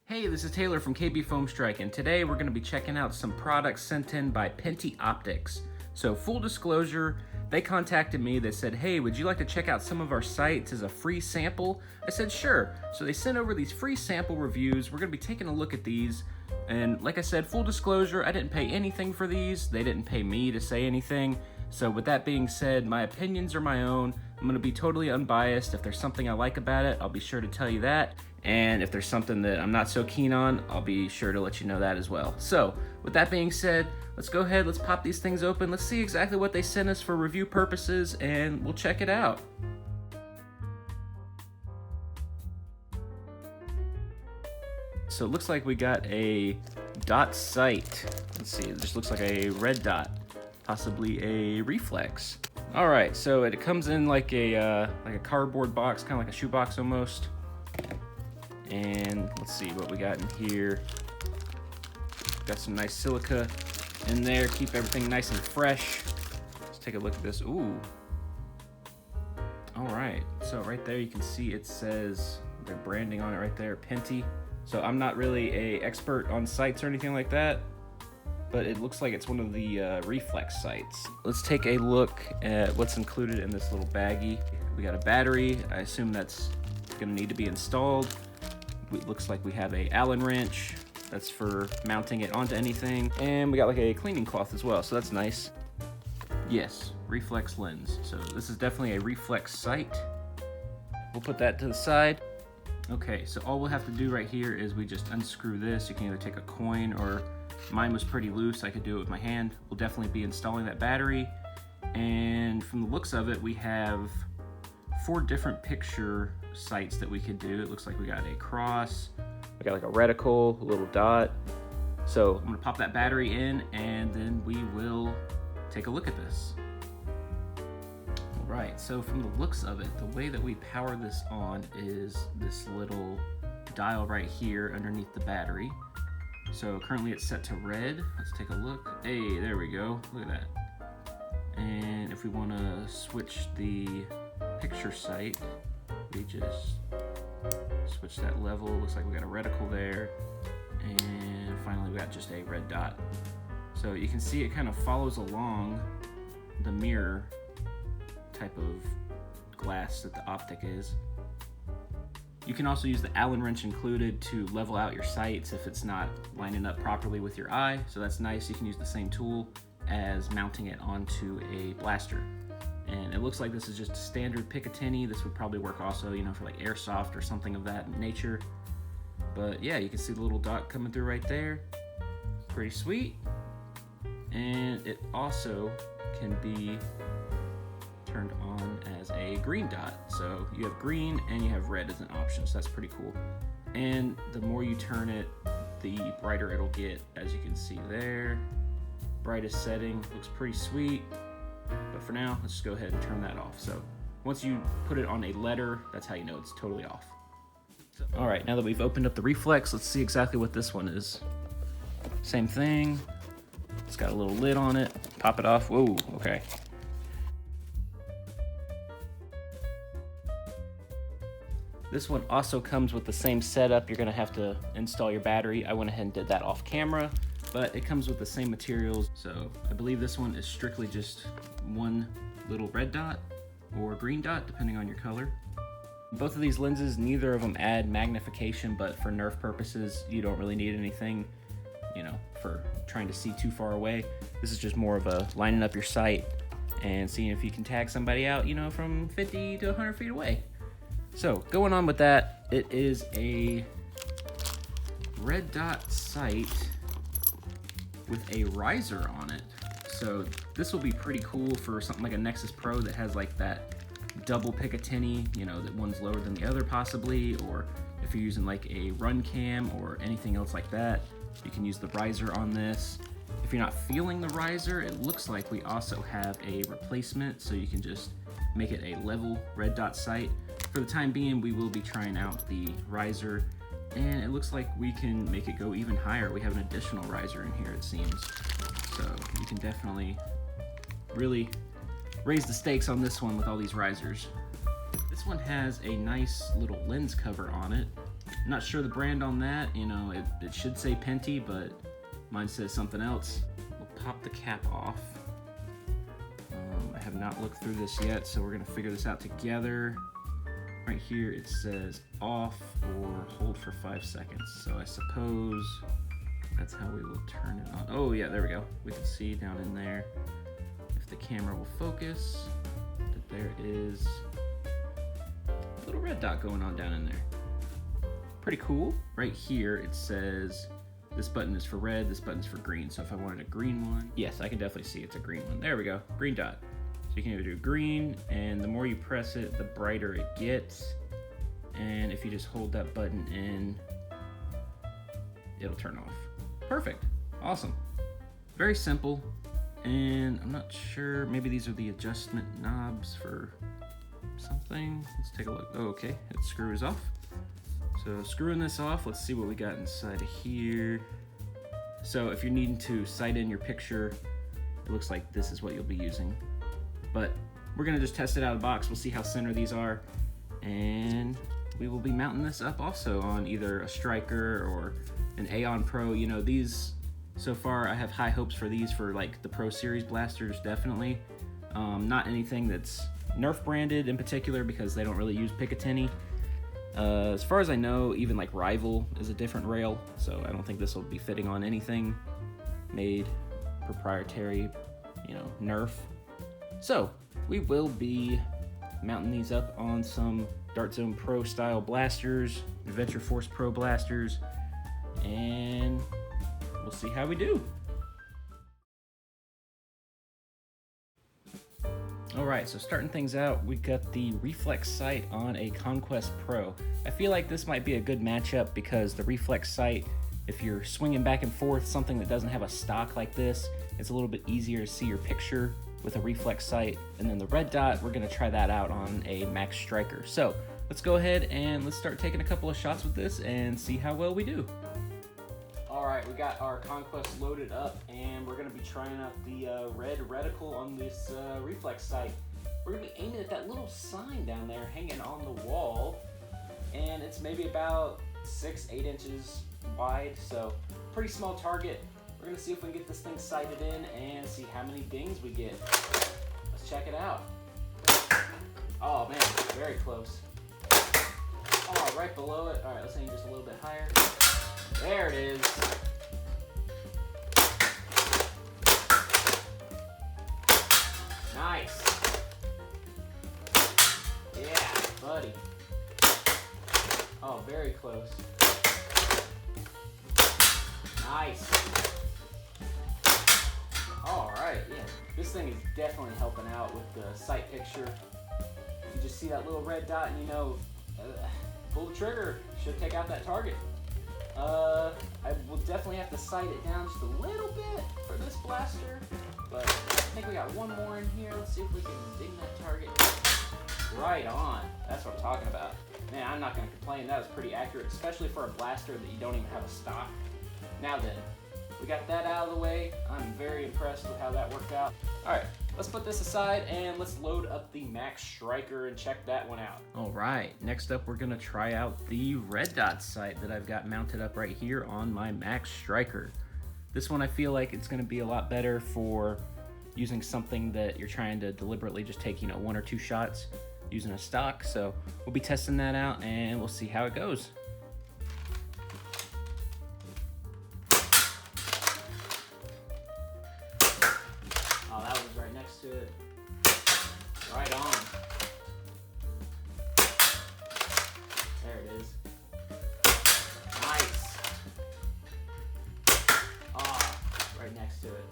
Hey, this is Taylor from KB Foam Strike, and today we're going to be checking out some products sent in by Pinty Optics. So full disclosure, they contacted me, they said, hey, would you like to check out some of our sites as a free sample? I said, sure. So they sent over these free sample reviews. We're going to be taking a look at these. And like I said, full disclosure, I didn't pay anything for these. They didn't pay me to say anything. So with that being said, my opinions are my own. I'm going to be totally unbiased. If there's something I like about it, I'll be sure to tell you that. And if there's something that I'm not so keen on, I'll be sure to let you know that as well. So with that being said, let's go ahead, let's pop these things open. Let's see exactly what they sent us for review purposes, and we'll check it out. So it looks like we got a dot sight. Let's see, it just looks like a red dot, possibly a reflex. All right, so it comes in like a cardboard box, kind of like a shoebox almost. And let's see what we got in here. Got some nice silica in there, keep everything nice and fresh. Let's take a look at this. Ooh. All right, so right there you can see it says their branding on it right there, Pinty. So I'm not really an expert on sights or anything like that, but it looks like it's one of the reflex sights. Let's take a look at what's included in this little baggie. We got a battery. I assume that's gonna need to be installed. It looks like we have a Allen wrench. That's for mounting it onto anything. And we got like a cleaning cloth as well, so that's nice. Yes, reflex lens. So this is definitely a reflex sight. We'll put that to the side. Okay, so all we'll have to do right here is we just unscrew this. You can either take a coin, or mine was pretty loose, I could do it with my hand. We'll definitely be installing that battery. And from the looks of it, we have 4 different picture sights that we could do. It looks like we got a cross, we got like a reticle, a little dot. So I'm gonna pop that battery in, and then we will take a look at this. All right, so from the looks of it, the way that we power this on is this little dial right here underneath the battery. So currently it's set to red. Let's take a look. Hey, there we go, look at that. And if we wanna switch the picture sight, we just switch that level. Looks like we got a reticle there, and finally we got just a red dot. So you can see it kind of follows along the mirror type of glass that the optic is. You can also use the Allen wrench included to level out your sights if it's not lining up properly with your eye, so that's nice. You can use the same tool as mounting it onto a blaster. And it looks like this is just a standard Picatinny. This would probably work also, you know, for like airsoft or something of that nature. But yeah, you can see the little dot coming through right there. Pretty sweet. And it also can be turned on as a green dot. So you have green and you have red as an option, so that's pretty cool. And the more you turn it, the brighter it'll get, as you can see there. Brightest setting, looks pretty sweet. But for now, let's just go ahead and turn that off. So once you put it on a letter, that's how you know it's totally off. So, all right, now that we've opened up the reflex, let's see exactly what this one is. Same thing. It's got a little lid on it. Pop it off. Whoa, okay. This one also comes with the same setup. You're gonna have to install your battery. I went ahead and did that off camera, but it comes with the same materials. So I believe this one is strictly just one little red dot or green dot, depending on your color. Both of these lenses, neither of them add magnification, but for NERF purposes, you don't really need anything, you know, for trying to see too far away. This is just more of a lining up your sight and seeing if you can tag somebody out, you know, from 50 to 100 feet away. So going on with that, it is a red dot sight with a riser on it. So this will be pretty cool for something like a Nexus Pro that has like that double Picatinny, you know, that one's lower than the other possibly, or if you're using like a run cam or anything else like that, you can use the riser on this. If you're not feeling the riser, it looks like we also have a replacement, so you can just make it a level red dot sight. For the time being, we will be trying out the riser, and it looks like we can make it go even higher. We have an additional riser in here, it seems. So you can definitely really raise the stakes on this one with all these risers. This one has a nice little lens cover on it. I'm not sure the brand on that. You know, it should say Pinty, but mine says something else. We'll pop the cap off. I have not looked through this yet, so we're gonna figure this out together. Right here it says off or hold for 5 seconds. So I suppose that's how we will turn it on. Oh yeah, there we go. We can see down in there, if the camera will focus, that there is a little red dot going on down in there. Pretty cool. Right here it says this button is for red, this button's for green. So if I wanted a green one, yes, I can definitely see it's a green one. There we go, green dot. So you can either do green, and the more you press it, the brighter it gets. And if you just hold that button in, it'll turn off. Perfect, awesome. Very simple, and I'm not sure, maybe these are the adjustment knobs for something. Let's take a look. Oh, okay, it screws off. So screwing this off, let's see what we got inside of here. So if you're needing to sight in your picture, it looks like this is what you'll be using. But we're gonna just test it out of the box. We'll see how center these are. And we will be mounting this up also on either a Striker or an Aeon Pro. You know, these, so far I have high hopes for these for like the Pro Series blasters, definitely. Not anything that's NERF branded in particular because they don't really use Picatinny. As far as I know, even like Rival is a different rail, so I don't think this will be fitting on anything made proprietary, you know, NERF. So we will be mounting these up on some Dart Zone Pro style blasters, Adventure Force Pro blasters, and we'll see how we do. Alright, so starting things out, we got the reflex sight on a Conquest Pro. I feel like this might be a good matchup because the reflex sight, if you're swinging back and forth, something that doesn't have a stock like this, it's a little bit easier to see your picture with a reflex sight. And then the red dot, we're gonna try that out on a Max Striker. So let's go ahead and let's start taking a couple of shots with this and see how well we do. All right, we got our Conquest loaded up and we're gonna be trying out the red reticle on this reflex sight. We're gonna be aiming at that little sign down there hanging on the wall, and it's maybe about 6-8 inches wide, so pretty small target. We're gonna see if we can get this thing sighted in and see how many dings we get. Let's check it out. Oh man, very close. Oh, right below it. All right, let's aim just a little bit higher. There it is. Nice. Yeah, buddy. Oh, very close. Nice. All right, yeah. This thing is definitely helping out with the sight picture. You just see that little red dot and you know, pull the trigger, should take out that target. I will definitely have to sight it down just a little bit for this blaster, but I think we got one more in here. Let's see if we can ding that target. Right on. That's what I'm talking about. Man, I'm not going to complain. That was pretty accurate, especially for a blaster that you don't even have a stock. Now then, we got that out of the way. I'm very impressed with how that worked out. All right, let's put this aside and let's load up the Max Striker and check that one out. All right, next up we're gonna try out the red dot sight that I've got mounted up right here on my Max Striker. This one I feel like it's gonna be a lot better for using something that you're trying to deliberately just take, you know, 1 or 2 shots using a stock. So we'll be testing that out and we'll see how it goes. To it. Right on. There it is. Nice. Ah, right next to it.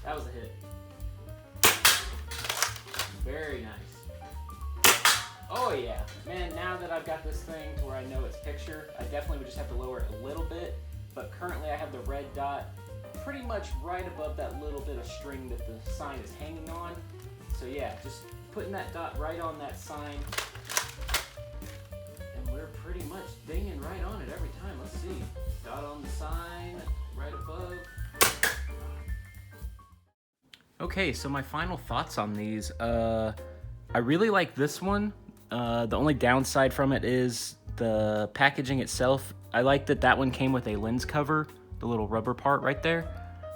That was a hit. Very nice. Oh yeah. Man, now that I've got this thing to where I know it's picture, I definitely would just have to lower it a little bit. But currently I have the red dot pretty much right above that little bit of string that the sign is hanging on. So yeah, just putting that dot right on that sign. And we're pretty much dinging right on it every time. Let's see. Dot on the sign, right above. Okay, so my final thoughts on these. I really like this one. The only downside from it is the packaging itself. I like that that one came with a lens cover, the little rubber part right there.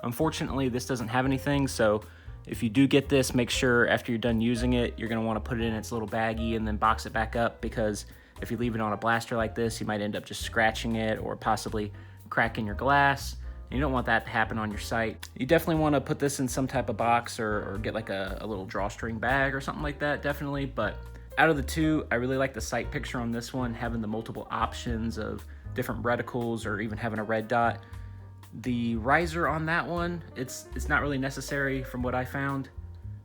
Unfortunately, this doesn't have anything, so if you do get this, make sure after you're done using it, you're gonna wanna put it in its little baggie and then box it back up, because if you leave it on a blaster like this, you might end up just scratching it or possibly cracking your glass. You don't want that to happen on your sight. You definitely wanna put this in some type of box or get like a little drawstring bag or something like that, definitely. But out of the two, I really like the sight picture on this one, having the multiple options of different reticles or even having a red dot. The riser on that one, it's not really necessary from what I found.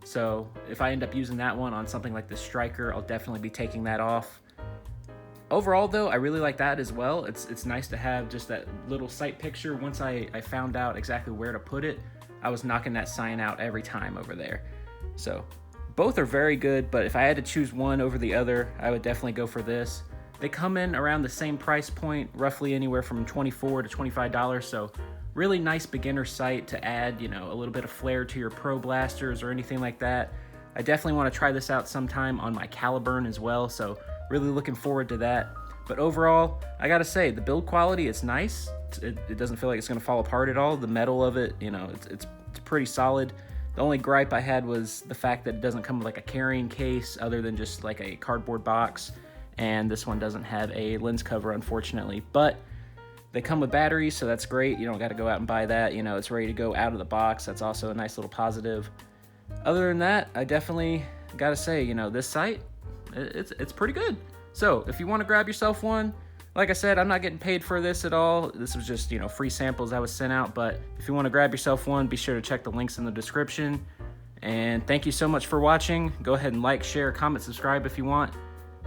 So if I end up using that one on something like the Striker, I'll definitely be taking that off. Overall though, I really like that as well. It's nice to have just that little sight picture. Once I found out exactly where to put it, I was knocking that sign out every time over there. So both are very good, but if I had to choose one over the other, I would definitely go for this. They come in around the same price point, roughly anywhere from $24 to $25, so really nice beginner sight to add, you know, a little bit of flair to your pro blasters or anything like that. I definitely want to try this out sometime on my Caliburn as well, so really looking forward to that. But overall, I gotta say, the build quality, it's nice. It doesn't feel like it's gonna fall apart at all. The metal of it, you know, it's pretty solid. The only gripe I had was the fact that it doesn't come with like a carrying case other than just like a cardboard box. And this one doesn't have a lens cover, unfortunately. But they come with batteries, so that's great. You don't got to go out and buy that. You know, it's ready to go out of the box. That's also a nice little positive. Other than that, I definitely got to say, you know, this sight, it's pretty good. So if you want to grab yourself one, like I said, I'm not getting paid for this at all. This was just, you know, free samples I was sent out. But if you want to grab yourself one, be sure to check the links in the description. And thank you so much for watching. Go ahead and like, share, comment, subscribe if you want.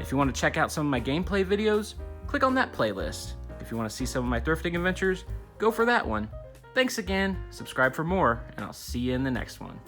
If you want to check out some of my gameplay videos, click on that playlist. If you want to see some of my thrifting adventures, go for that one. Thanks again, subscribe for more, and I'll see you in the next one.